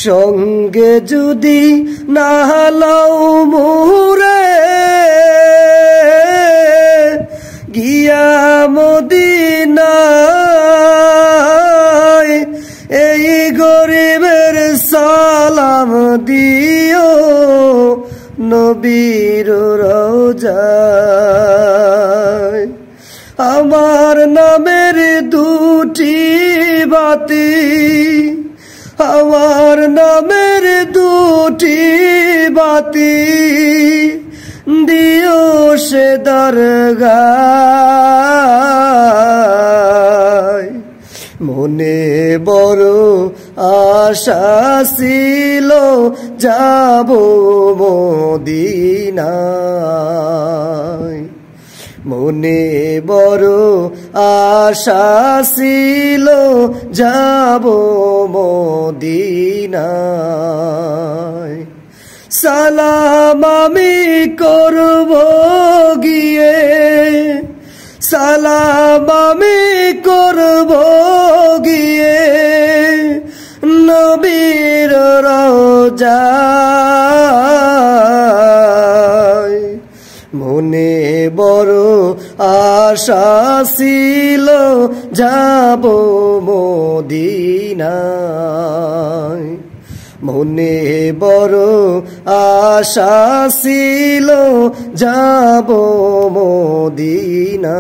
সঙ্গে যদি না লও মোরে গিয়া মদিনায় এই গরিবের সালাম দিও নবীর রওজায়। আমার নামের দুটি বাতি, আমার নামের দুটি বাতি দিও সে দরগায়। মনে বড় আশা ছিল যাব মদিনায়, মনে বড় আশা ছিল যাব মদিনায়। সালাম আমি করব গিয়ে, সালাম আমি করব গিয়ে নবীর রওজায়। মনে বড় আশা ছিল যাব মদিনায়, মনে বড় আশা ছিল যাব মদিনায়।